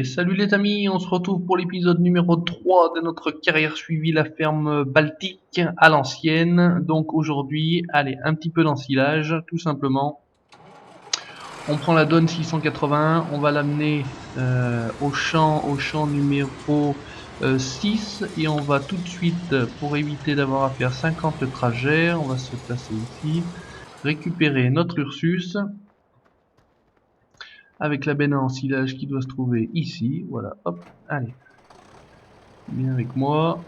Et salut les amis, on se retrouve pour l'épisode numéro 3 de notre carrière suivie la ferme Baltique à l'ancienne. Donc aujourd'hui, allez, un petit peu d'ensilage, tout simplement. On prend la Donne 680, on va l'amener au champ numéro 6 et on va tout de suite, pour éviter d'avoir à faire 50 trajets, on va se placer ici, récupérer notre Ursus avec la benne à ensilage qui doit se trouver ici. Voilà, hop, allez. Viens avec moi.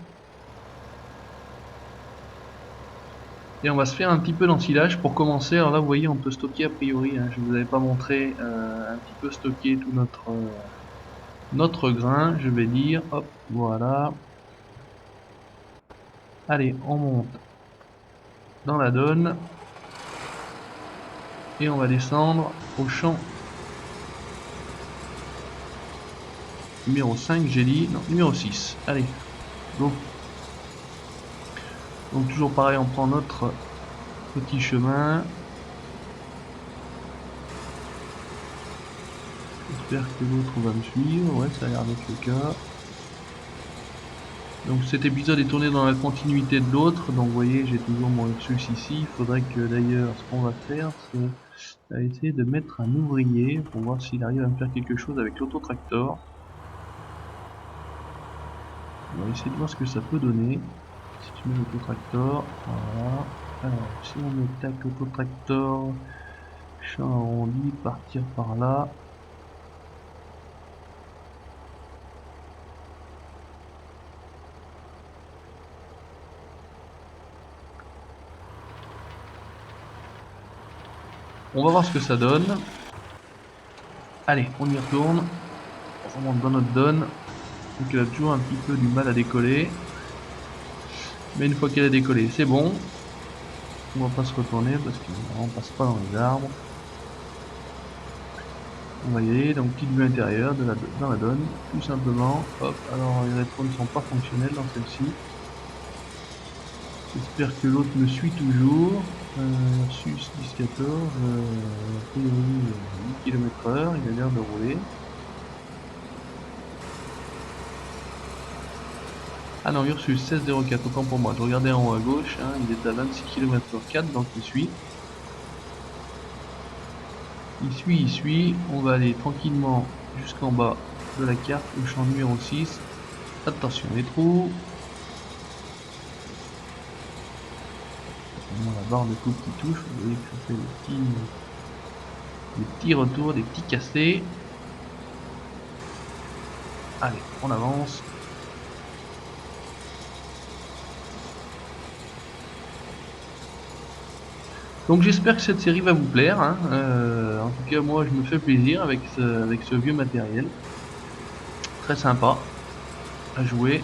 Et on va se faire un petit peu d'ensilage pour commencer. Alors là, vous voyez, on peut stocker a priori. Hein, je vous avais pas montré un petit peu stocker tout notre grain. Je vais dire, hop, voilà. Allez, on monte dans la Donne et on va descendre au champ numéro 5, j'ai dit, non, numéro 6. Allez, go. Donc toujours pareil, on prend notre petit chemin. J'espère que l'autre va me suivre. Ouais, ça a l'air d'être le cas. Donc cet épisode est tourné dans la continuité de l'autre, donc vous voyez j'ai toujours mon Ursus ici. Il faudrait que d'ailleurs ce qu'on va faire c'est essayer de mettre un ouvrier pour voir s'il arrive à me faire quelque chose avec l'autotracteur. On va essayer de voir ce que ça peut donner. Si tu mets l'autotracteur, voilà. Alors si on met tac l'autotracteur, champ arrondi, partir par là. On va voir ce que ça donne. Allez, on y retourne. On remonte dans notre donne. Donc elle a toujours un petit peu du mal à décoller. Mais une fois qu'elle a décollé, c'est bon. On va pas se retourner parce qu'on passe pas dans les arbres. On va y aller, donc petite vue intérieure dans la Donne, tout simplement. Hop, alors les rétros ne sont pas fonctionnels dans celle-ci. J'espère que l'autre me suit toujours. Ursus 10-14, a priori 8 km/h, il a l'air de rouler. Ah non, Ursus 16-04, autant pour moi. Je regardais en haut à gauche, hein, il est à 26 km/h, donc il suit. Il suit. On va aller tranquillement jusqu'en bas de la carte, au champ numéro 6. Attention les trous. La barre de coupe qui touche, vous voyez que ça fait des petits retours, des petits cassés. Allez, on avance. Donc j'espère que cette série va vous plaire. Hein. En tout cas, moi, je me fais plaisir avec ce vieux matériel. Très sympa à jouer.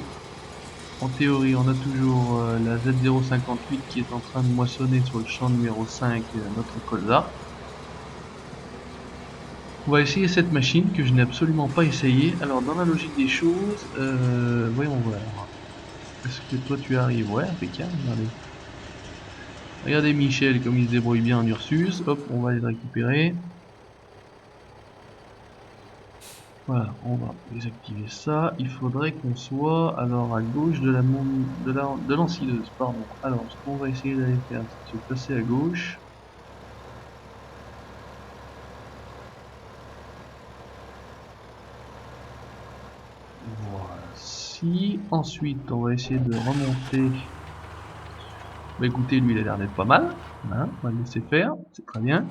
En théorie, on a toujours la Z058 qui est en train de moissonner sur le champ numéro 5, notre colza. On va essayer cette machine que je n'ai absolument pas essayé. Alors dans la logique des choses, voyons voir. Est-ce que toi tu arrives? Ouais, impeccable, regardez. Regardez Michel comme il se débrouille bien en Ursus. Hop, on va les récupérer. Voilà, on va désactiver ça. Il faudrait qu'on soit alors à gauche de l'ensileuse, pardon. Alors, ce qu'on va essayer d'aller faire, c'est de se passer à gauche. Voici. Ensuite, on va essayer de remonter. Bah écoutez, lui il a l'air d'être pas mal. Hein, on va le laisser faire, c'est très bien.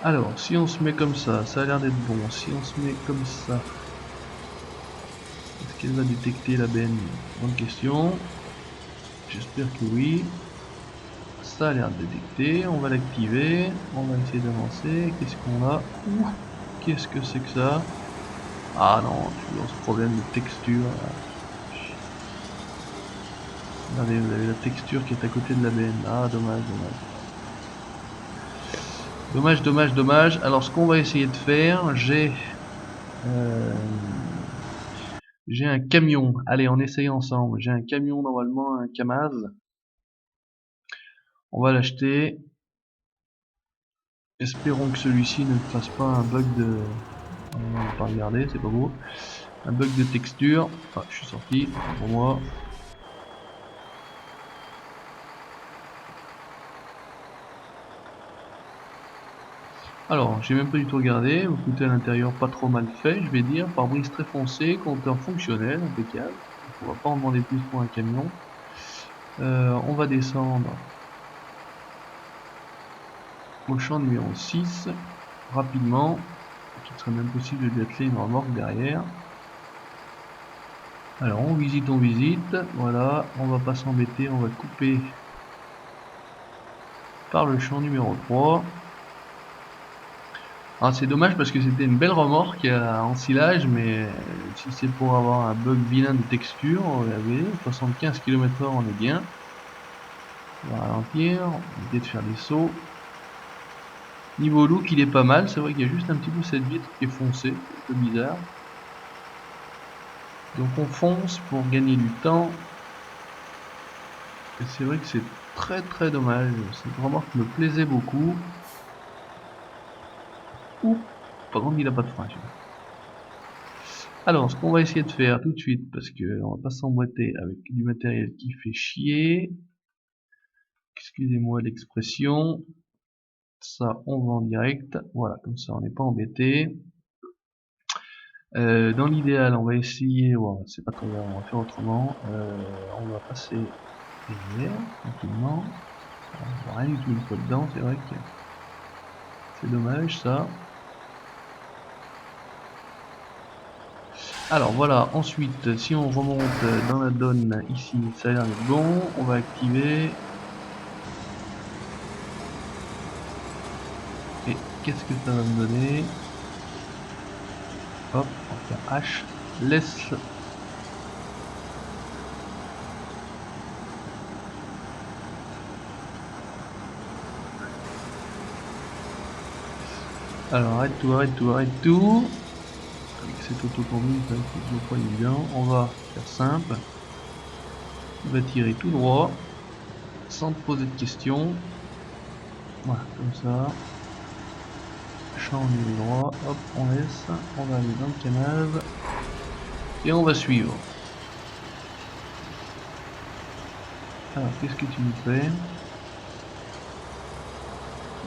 Alors, si on se met comme ça a l'air d'être bon. Si on se met comme ça, est-ce qu'elle va détecter la benne? Bonne question. J'espère que oui. Ça a l'air de détecter. On va l'activer. On va essayer d'avancer. Qu'est-ce qu'on a? Qu'est-ce que c'est que ça? Ah non, toujours ce problème de texture. Regardez, vous avez la texture qui est à côté de la benne. Ah, dommage, dommage. Dommage, dommage, dommage. Alors, ce qu'on va essayer de faire, j'ai un camion. Allez, on essaye ensemble. J'ai un camion, normalement, un Kamaz. On va l'acheter. Espérons que celui-ci ne fasse pas un bug On va pas regarder, c'est pas beau. Un bug de texture. Ah, je suis sorti, c'est pour moi. Alors, j'ai même pas du tout regardé. Écoutez, à l'intérieur, pas trop mal fait, je vais dire. Pare-brise très foncé, compteur fonctionnel, impeccable. On va pas en demander plus pour un camion. On va descendre au champ numéro 6 rapidement. Il serait même possible de lui atteler une remorque derrière. Alors, on visite. Voilà, on va pas s'embêter, on va couper par le champ numéro 3. Ah, c'est dommage parce que c'était une belle remorque en silage, mais si c'est pour avoir un bug vilain de texture, regardez, 75 km/h, on est bien. On va ralentir, on va éviter de faire des sauts. Niveau look, il est pas mal, c'est vrai qu'il y a juste un petit peu cette vitre qui est foncée, c'est un peu bizarre. Donc on fonce pour gagner du temps. Et c'est vrai que c'est très dommage, cette remorque me plaisait beaucoup. Ouh, par contre il a pas de frein. Alors, ce qu'on va essayer de faire tout de suite, parce que on va pas s'emboîter avec du matériel qui fait chier. Excusez-moi l'expression. Ça, on va en direct. Voilà, comme ça, on n'est pas embêté. Dans l'idéal, on va essayer. Ouais, c'est pas très grave, on va faire autrement. On va passer derrière, tranquillement. On voit rien du tout une fois dedans, c'est vrai que c'est dommage ça. Alors voilà, ensuite, si on remonte dans la donne ici, ça a l'air d'être bon. On va activer. Et qu'est-ce que ça va me donner? Hop, on va faire H. Laisse. Alors arrête tout. Avec cette autoconduite, c'est toujours pas évident. On va faire simple. On va tirer tout droit, sans te poser de questions. Voilà, comme ça. Champ au niveau droit. Hop, on laisse. On va aller dans le canal. Et on va suivre. Alors, qu'est-ce que tu me fais?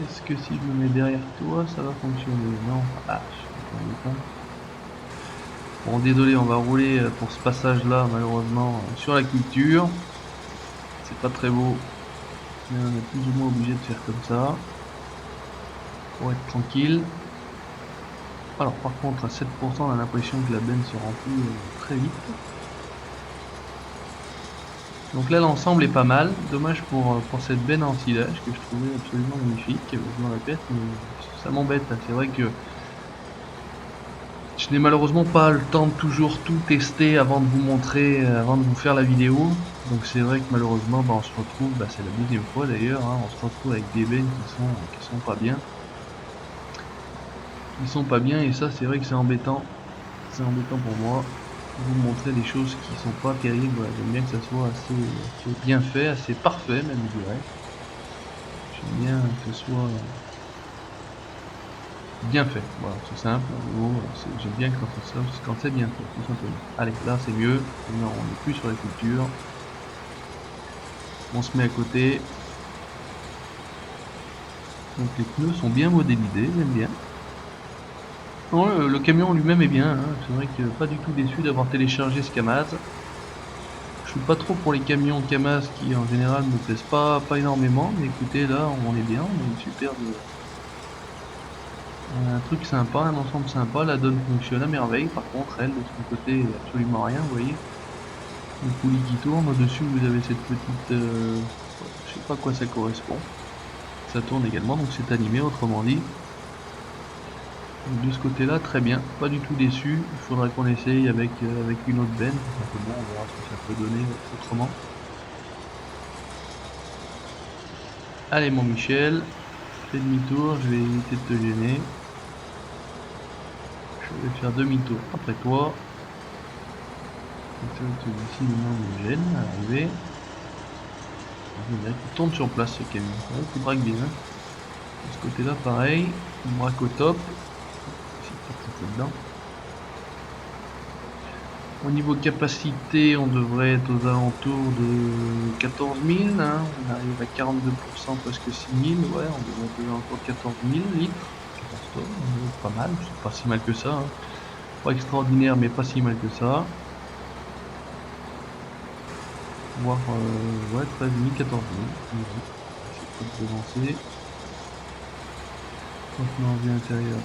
Est-ce que si je me mets derrière toi, ça va fonctionner? Non. Ah, je suis con. Bon, désolé, on va rouler pour ce passage-là, malheureusement, sur la culture. C'est pas très beau, mais on est plus ou moins obligé de faire comme ça pour être tranquille. Alors, par contre, à 7%, on a l'impression que la benne se remplit très vite. Donc là, l'ensemble est pas mal. Dommage pour cette benne en silage que je trouvais absolument magnifique. Je me répète, mais ça m'embête. C'est vrai que je n'ai malheureusement pas le temps de toujours tout tester avant de vous montrer, avant de vous faire la vidéo. Donc c'est vrai que malheureusement, on se retrouve, c'est la deuxième fois d'ailleurs, hein, on se retrouve avec des bennes qui sont pas bien. Qui sont pas bien et ça c'est vrai que c'est embêtant. C'est embêtant pour moi. Vous montrer des choses qui sont pas terribles. Voilà, j'aime bien que ça soit assez bien fait, assez parfait même je dirais. J'aime bien que ce soit bien fait, voilà, c'est simple, en gros, j'aime bien quand c'est bien fait, tout simplement. Allez, là c'est mieux, on n'est plus sur la culture, on se met à côté, donc les pneus sont bien modélisés, j'aime bien. Non, le camion lui-même est bien, hein. C'est vrai que pas du tout déçu d'avoir téléchargé ce Kamaz. Je suis pas trop pour les camions Kamaz qui en général me plaisent pas énormément, mais écoutez là on est bien, on a une superbe. Un truc sympa, un ensemble sympa, la donne fonctionne à merveille, par contre elle de son côté absolument rien, vous voyez. Une poulie qui tourne, au-dessus vous avez cette petite... je sais pas à quoi ça correspond. Ça tourne également, donc c'est animé autrement dit. Donc de ce côté-là, très bien, pas du tout déçu. Il faudra qu'on essaye avec une autre benne, tout simplement, on verra ce que ça peut donner autrement. Allez mon Michel, fais demi-tour, je vais éviter de te gêner. Je vais faire demi-tour après toi. Celui-ci me gêne à l'arrivée. Il tourne sur place ce camion, ouais, il braque bien. De ce côté là pareil, il braque au top. là-dedans. Au niveau capacité, on devrait être aux alentours de 14 000. Hein. On arrive à 42%, presque 6 000. Ouais, on devrait être aux alentours de 14 000 litres. 14 tonnes, pas mal. C'est pas si mal que ça. Hein. Pas extraordinaire, mais pas si mal que ça. Voire, ouais, 13 000, 14 000. C'est pas de devancer. Contenant vue intérieure,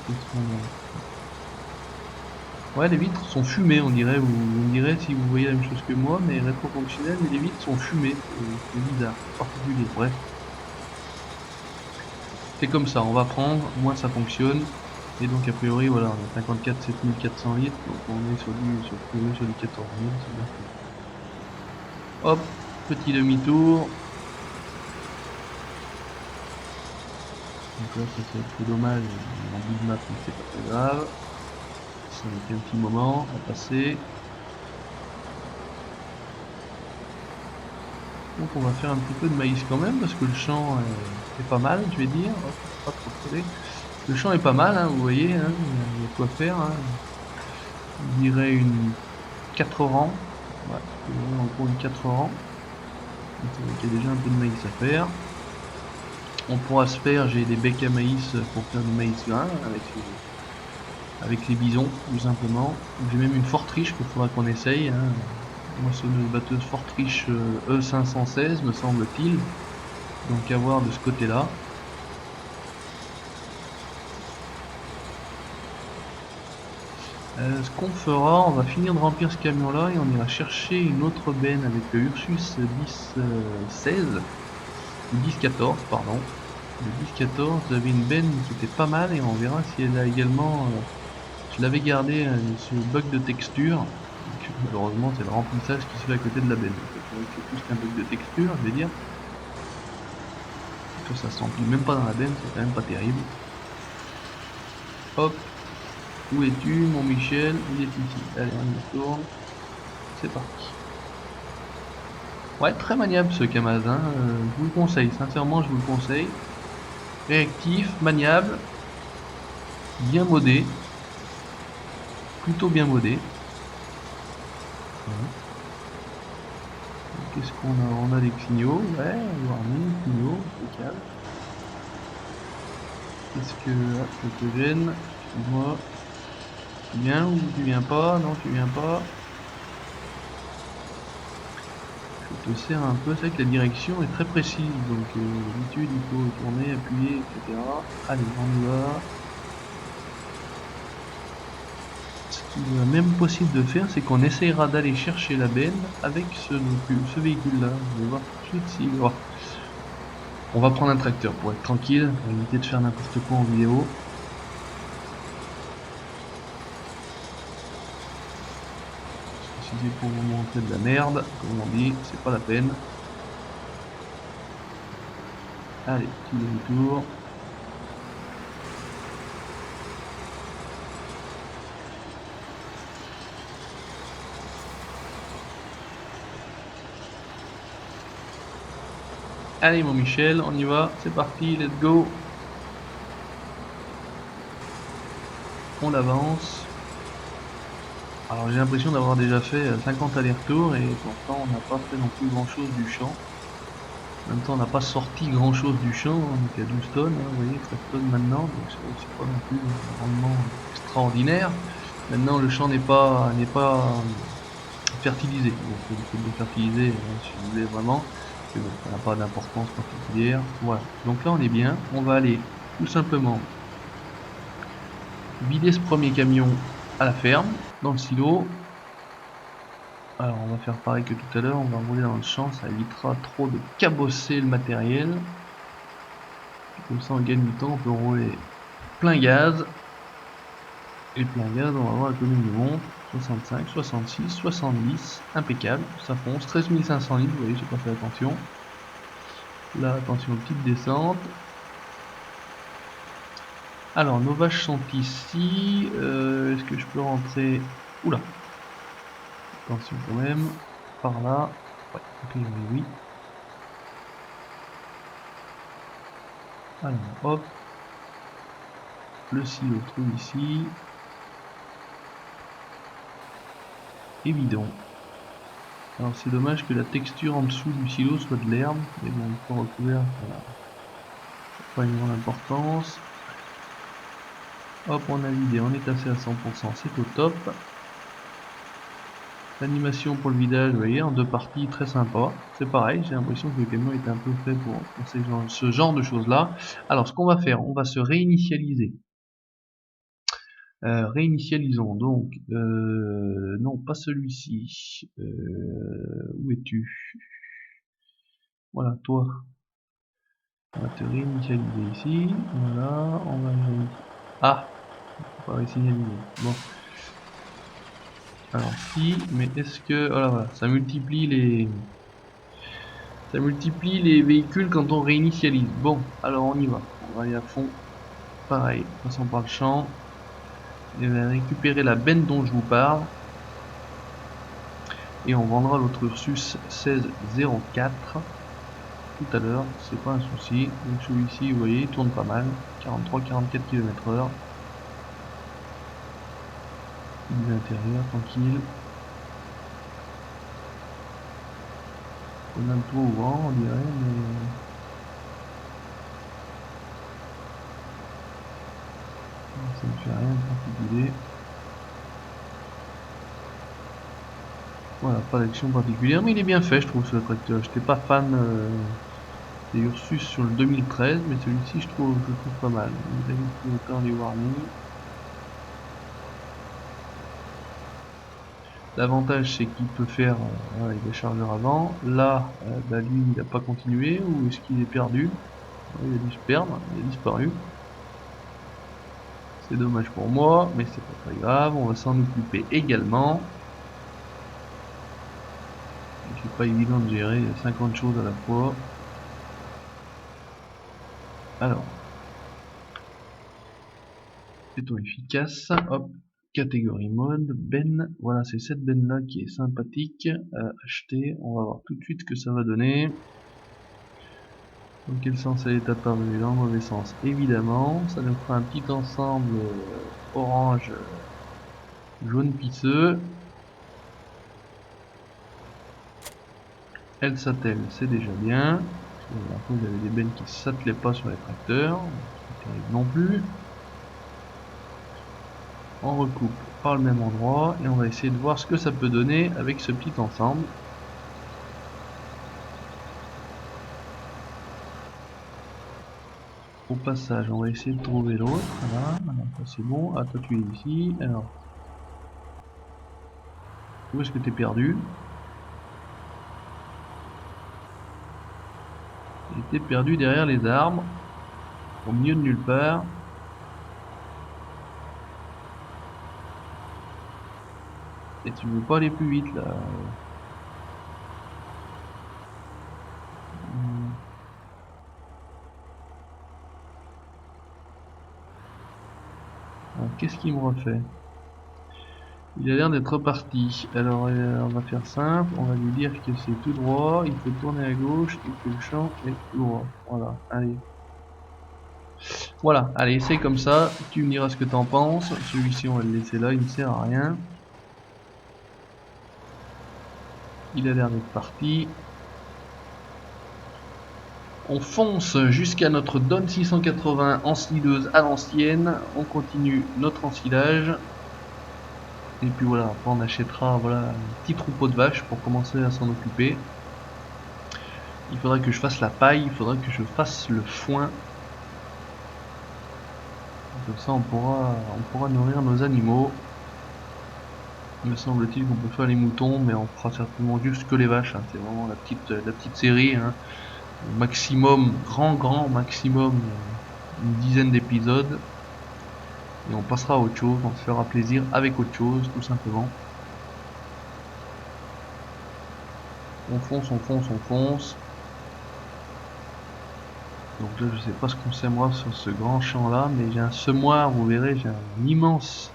ouais, les vitres sont fumées, on dirait, ou on dirait si vous voyez la même chose que moi, mais rétro-fonctionnel, mais les vitres sont fumées. C'est bizarre, particulier, bref. C'est comme ça, on va prendre, moi ça fonctionne. Et donc a priori, voilà, on a 54 7400 litres, donc on est sur du 14 000, c'est bien fait. Hop, petit demi-tour. Donc là, ça c'est un peu dommage, en bout de map, mais c'est pas très grave. Ça a été un petit moment à passer. Donc on va faire un petit peu de maïs quand même, parce que le champ est pas mal, je vais dire. Hop, pas trop coller. Le champ est pas mal, hein, vous voyez, hein, il y a quoi faire. Hein. Je dirais une 4 rangs. Ouais, en gros une 4 rangs. Donc il y a déjà un peu de maïs à faire. On pourra se faire, j'ai des becs à maïs pour faire du maïs grain avec les bisons, tout simplement. J'ai même une Fortriche qu'il faudra qu'on essaye. Hein. Moissonneuse batteuse Fortriche E516 me semble-t-il. Donc à voir de ce côté-là. Ce qu'on fera, on va finir de remplir ce camion là et on ira chercher une autre benne avec le Ursus 1016 ou 1014 pardon. Le 1014, j'avais une benne qui était pas mal et on verra si elle a également, je l'avais gardé ce bug de texture. Donc, malheureusement c'est le remplissage qui se fait à côté de la benne. C'est plus qu'un bug de texture, je vais dire. Ça se remplit même pas dans la benne, c'est quand même pas terrible. Hop, où es-tu mon Michel? Il est ici. Allez, on y retourne. C'est parti. Ouais, très maniable ce Kamaz, hein. Je vous le conseille, sincèrement je vous le conseille. Réactif, maniable, bien modé, plutôt bien modé. Qu'est-ce qu'on a? On a des clignots, ouais, warning, clignots, impeccable. Qu'est-ce que... Ah, je te gêne, excuse-moi. Tu viens ou tu viens pas? Non, tu viens pas. Je te sers un peu, c'est vrai que la direction est très précise, donc d'habitude il faut tourner, appuyer, etc. Allez, on y va. Ce qu'il est même possible de faire, c'est qu'on essayera d'aller chercher la benne avec ce véhicule-là. Je vais voir tout de suite si... Oh. On va prendre un tracteur pour être tranquille, pour éviter de faire n'importe quoi en vidéo. Si c'est pour vous montrer de la merde, comme on dit, c'est pas la peine. Allez, petit demi-tour. Allez mon Michel, on y va, c'est parti, let's go. On avance. Alors j'ai l'impression d'avoir déjà fait 50 allers-retours et pourtant on n'a pas fait non plus grand chose du champ. En même temps on n'a pas sorti grand chose du champ, on est à 12 tonnes, hein, vous voyez, 13 tonnes maintenant, donc c'est pas non plus un rendement extraordinaire. Maintenant le champ n'est pas fertilisé, donc il faut le fertiliser si vous voulez vraiment, mais bon, ça n'a pas d'importance particulière. Voilà, donc là on est bien, on va aller tout simplement vider ce premier camion à la ferme, dans le silo. Alors on va faire pareil que tout à l'heure, on va rouler dans le champ, ça évitera trop de cabosser le matériel. Comme ça on gagne du temps, on peut rouler plein gaz. Et plein gaz, on va voir la commune de monte. 65, 66, 70, impeccable, ça fonce. 13 500 litres, vous voyez, j'ai pas fait attention. Là, attention, petite descente. Alors, nos vaches sont ici. Est-ce que je peux rentrer? Oula. Attention quand même. Par là. Ouais, ok, oui. Alors, hop. Le silo trouve ici. évident. Alors c'est dommage que la texture en dessous du silo soit de l'herbe, mais bon, une fois recouvert, ça n'a pas une grande importance. Hop, on a vidé, on est passé à 100%, c'est au top. L'animation pour le vidage, vous voyez, en deux parties, très sympa. C'est pareil, j'ai l'impression que le camion est un peu fait pour ce genre de choses-là. Alors, ce qu'on va faire, on va se réinitialiser. Réinitialisons donc, non, pas celui-ci. Où es-tu? Voilà, toi. On va te réinitialiser ici. Voilà, on va réinitialiser. Ah, on va réinitialiser. Bon, alors si, mais est-ce que, voilà, voilà, ça multiplie les véhicules quand on réinitialise. Bon, alors on y va. On va aller à fond. Pareil, passons par le champ. Et on va récupérer la benne dont je vous parle. Et on vendra l'autre Ursus 1604 tout à l'heure. C'est pas un souci. Donc celui-ci, vous voyez, il tourne pas mal. 43-44 km/h. Il est intérieur, tranquille. On a le toit au vent, on dirait, mais ça ne fait rien de particulier. Voilà, pas d'action particulière, mais il est bien fait, je trouve, ce tracteur. J'étais pas fan des Ursus sur le 2013, mais celui-ci, je trouve pas mal. Il a le temps du warning. L'avantage, c'est qu'il peut faire voilà, les chargeurs avant. Là, bah, lui, il n'a pas continué, ou est-ce qu'il est perdu? Il a dû se perdre, il a disparu. C'est dommage pour moi, mais c'est pas très grave, on va s'en occuper également. C'est pas évident de gérer 50 choses à la fois. Alors, plutôt efficace. Hop, catégorie mode, ben. Voilà, c'est cette benne là qui est sympathique. Acheter, on va voir tout de suite ce que ça va donner. Dans quel sens elle est apparue? Dans le mauvais sens, évidemment. Ça nous fera un petit ensemble orange jaune pisseux. Elle s'attelle, c'est déjà bien. Après, vous avez des bennes qui ne s'attelaient pas sur les tracteurs. C'est terrible non plus. On recoupe par le même endroit et on va essayer de voir ce que ça peut donner avec ce petit ensemble. Au passage, on va essayer de trouver l'autre. Voilà, c'est bon. Ah, toi tu es ici. Alors, où est-ce que tu es perdu? Il était perdu derrière les arbres, au milieu de nulle part. Et tu veux pas aller plus vite là. Qu'est-ce qu'il me refait? Il a l'air d'être reparti. Alors on va faire simple, on va lui dire que c'est tout droit, il faut tourner à gauche et que le champ est tout droit. Voilà, allez. Voilà, allez, c'est comme ça, tu me diras ce que t'en penses. Celui-ci on va le laisser là, il ne sert à rien. Il a l'air d'être parti. On fonce jusqu'à notre Don 680 ensileuse à l'ancienne. On continue notre ensilage. Et puis voilà, après on achètera voilà, un petit troupeau de vaches pour commencer à s'en occuper. Il faudra que je fasse la paille, il faudra que je fasse le foin. Comme ça on pourra nourrir nos animaux. Il me semble-t-il qu'on peut faire les moutons, mais on fera certainement juste que les vaches. Hein. C'est vraiment la petite série. Hein. Maximum, grand maximum, une dizaine d'épisodes. Et on passera à autre chose, on se fera plaisir avec autre chose, tout simplement. On fonce, on fonce, on fonce. Donc là, je sais pas ce qu'on sèmera sur ce grand champ là, mais j'ai un semoir, vous verrez, j'ai un immense,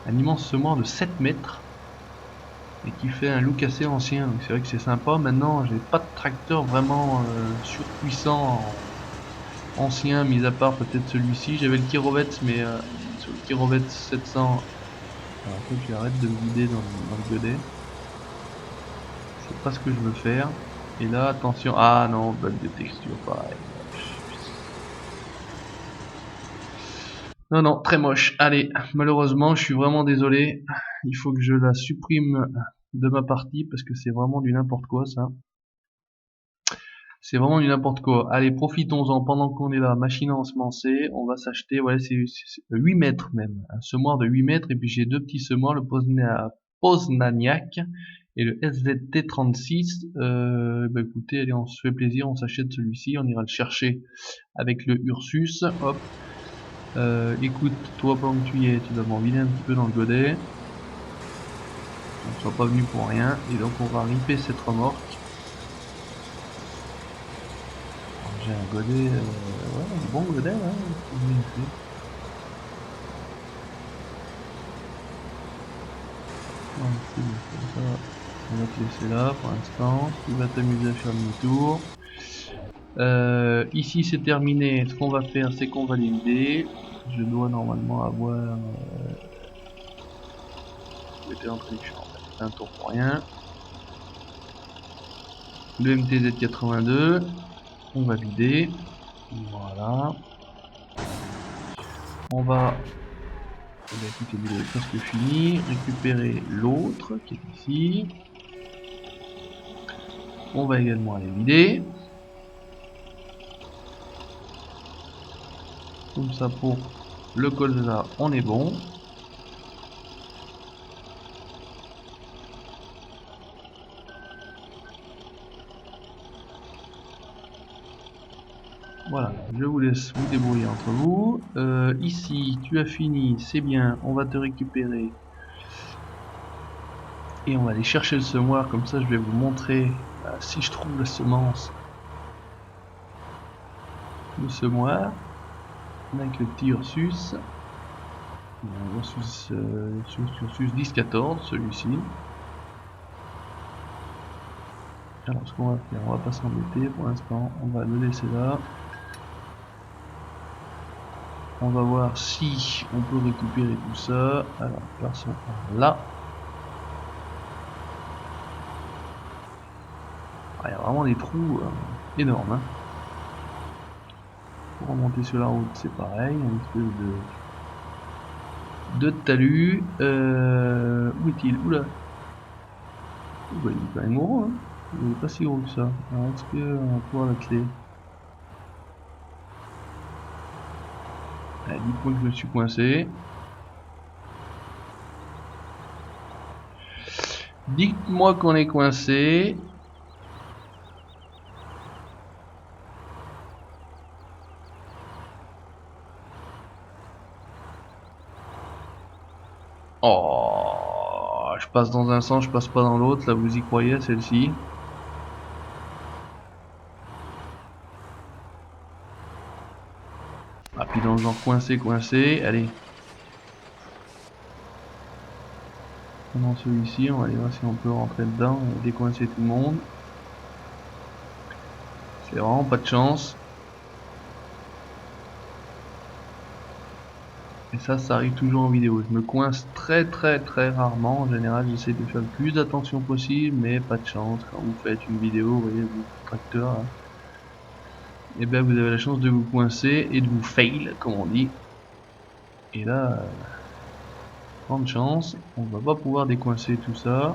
un immense semoir de 7 mètres et qui fait un look assez ancien. Donc c'est vrai que c'est sympa. Maintenant, j'ai pas de tracteur vraiment surpuissant, ancien, mis à part peut-être celui-ci. J'avais le Kirovets, mais sur le Kirovets 700, Alors faut que tu arrêtes de me vider dans le godet. C'est pas ce que je veux faire. Et là, attention. Ah non, bug de texture, pareil. Non, non, très moche. Allez, malheureusement, je suis vraiment désolé. Il faut que je la supprime de ma partie parce que c'est vraiment du n'importe quoi ça. C'est vraiment du n'importe quoi. Allez, profitons-en pendant qu'on est là. Machine à ensemencer. On va s'acheter, ouais, c'est 8 mètres même. Un semoir de 8 mètres. Et puis j'ai deux petits semoirs, le Poznaniak et le SZT36. Bah écoutez, allez, on se fait plaisir, on s'achète celui-ci. On ira le chercher avec le Ursus. Hop. Écoute, toi pendant que tu y es, tu vas m'en vider un petit peu dans le godet. On ne soit pas venu pour rien. Et donc on va ripper cette remorque. J'ai un godet, ouais, un bon godet, hein, bien fait. Ouais, c'est bien fait. Ça va. On va te laisser là pour l'instant. Tu vas t'amuser à faire demi-tour. Ici c'est terminé. Ce qu'on va faire, c'est qu'on va les vider. Je dois normalement avoir. J'étais en train de faire un tour pour rien. Le MTZ 82. On va vider. Voilà. On va. Eh bien, écoutez, il est presque fini. Récupérer l'autre qui est ici. On va également aller vider. Comme ça pour le colza, on est bon. Voilà, je vous laisse vous débrouiller entre vous. Ici, tu as fini, c'est bien, on va te récupérer. Et on va aller chercher le semoir, comme ça je vais vous montrer si je trouve la semence. Le semoir, avec le petit Ursus. Ursus 10-14, celui-ci. Alors ce qu'on va faire, on va pas s'embêter pour l'instant, on va le laisser là. On va voir si on peut récupérer tout ça. Alors, passons par là. Ah, il y a vraiment des trous énormes. Hein. Pour remonter sur la route, c'est pareil. Une espèce de talus. Où est-il? Oula. Il est quand même gros. Hein. Il est pas si gros que ça. Alors, est-ce qu'on va pouvoir la clé? Ah, dites-moi que je me suis coincé. Dites-moi qu'on est coincé. Oh, je passe dans un sens, je passe pas dans l'autre. Là, vous y croyez, celle-ci? Ah, puis dans le genre coincé. Allez. Prenons celui-ci, on va aller voir si on peut rentrer dedans et décoincer tout le monde. C'est vraiment pas de chance. Et ça arrive toujours en vidéo. Je me coince très rarement. En général, j'essaie de faire le plus d'attention possible, mais pas de chance. Quand vous faites une vidéo, vous voyez, vous tracteur, hein, et bien vous avez la chance de vous coincer et de vous fail, comme on dit. Et là, grande chance, on va pas pouvoir décoincer tout ça.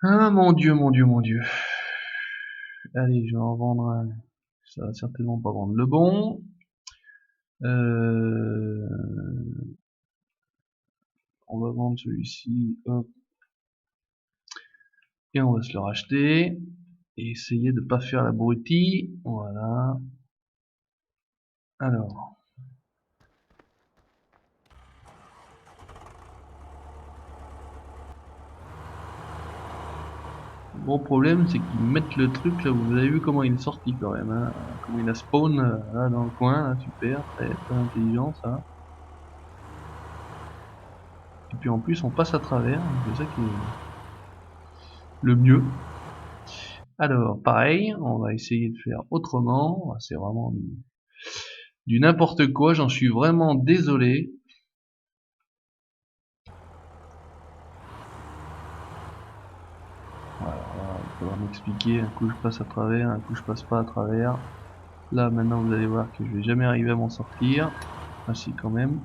Ah mon dieu, mon dieu, mon dieu. Allez, je vais en vendre un. Ça va certainement pas vendre le bon. Euh, on va vendre celui-ci, hop, et on va se le racheter. Et essayer de pas faire l'abruti. Voilà. Alors. Le gros problème, c'est qu'ils mettent le truc là, vous avez vu comment il est sorti quand même, hein, comment il a spawn là dans le coin, là, super, très intelligent ça. Et puis en plus on passe à travers, c'est ça qui est le mieux. Alors pareil, on va essayer de faire autrement, c'est vraiment du n'importe quoi, j'en suis vraiment désolé. Voilà, il faudra m'expliquer, un coup je passe à travers, un coup je passe pas à travers. Là maintenant vous allez voir que je vais jamais arriver à m'en sortir. Ah si quand même.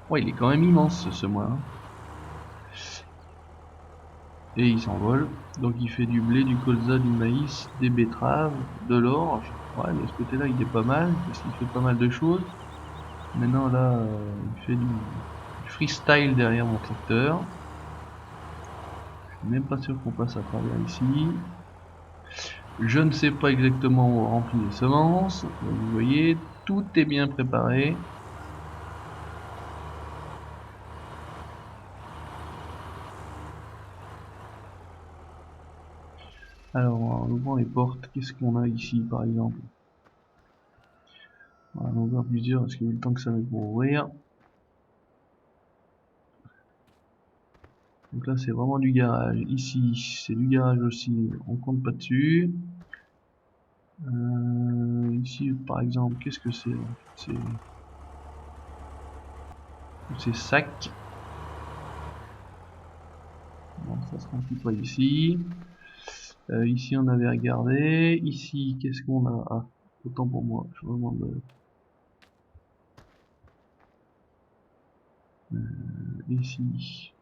Ouais, il est quand même immense ce mois. Hein. Et il s'envole. Donc il fait du blé, du colza, du maïs, des betteraves, de l'orge. Ouais, de ce côté-là il est pas mal, parce qu'il fait pas mal de choses. Maintenant là, il fait du freestyle derrière mon tracteur. Je suis même pas sûr qu'on passe à travers ici. Je ne sais pas exactement où on remplit les semences. Donc, vous voyez, tout est bien préparé. Alors, en ouvrant les portes, qu'est-ce qu'on a ici par exemple? On va en ouvrir plusieurs parce qu'il y a eu le temps que ça met pour ouvrir. Donc là, c'est vraiment du garage. Ici, c'est du garage aussi. On compte pas dessus. Ici, par exemple, qu'est-ce que c'est? C'est sac. Bon, ça se remplit pas ici. Ici, on avait regardé. Ici, qu'est-ce qu'on a? Ah, autant pour moi. Je vous demande. Ici.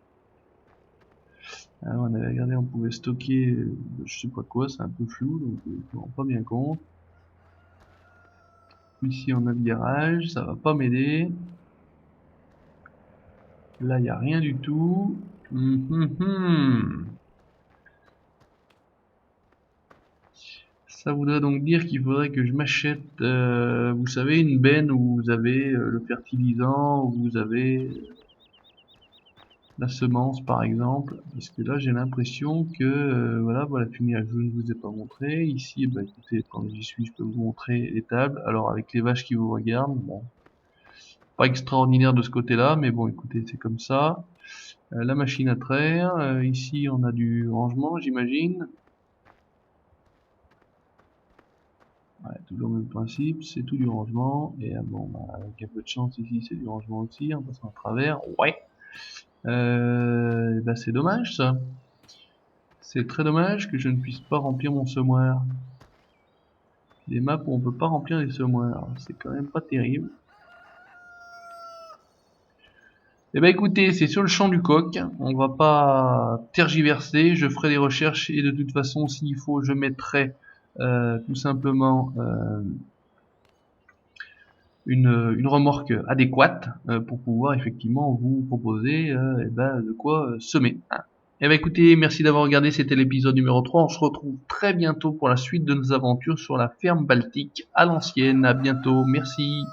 Alors, on avait regardé, on pouvait stocker, je sais pas quoi, c'est un peu flou, donc je me rends pas bien compte. Ici, on a le garage, ça va pas m'aider. Là, il n'y a rien du tout. Ça voudrait donc dire qu'il faudrait que je m'achète, vous savez, une benne où vous avez le fertilisant, où vous avez la semence par exemple, parce que là j'ai l'impression que voilà, la fumier je ne vous ai pas montré. Ici, bah écoutez, quand j'y suis, je peux vous montrer les tables. Alors avec les vaches qui vous regardent, bon, pas extraordinaire de ce côté-là, mais bon, écoutez, c'est comme ça. La machine à traire, ici on a du rangement, j'imagine. Ouais, toujours le même principe, c'est tout du rangement. Et bon, bah, avec un peu de chance ici, c'est du rangement aussi, en passant à travers. Ouais. Bah c'est dommage ça. C'est très dommage que je ne puisse pas remplir mon semoir. Des maps où on peut pas remplir les semoirs, c'est quand même pas terrible. Eh ben écoutez, c'est sur le champ du coq, on va pas tergiverser, je ferai des recherches et de toute façon s'il faut je mettrai tout simplement une remorque adéquate pour pouvoir effectivement vous proposer de quoi semer. Eh ben écoutez, merci d'avoir regardé, c'était l'épisode numéro 3. On se retrouve très bientôt pour la suite de nos aventures sur la ferme baltique à l'ancienne. À bientôt, merci.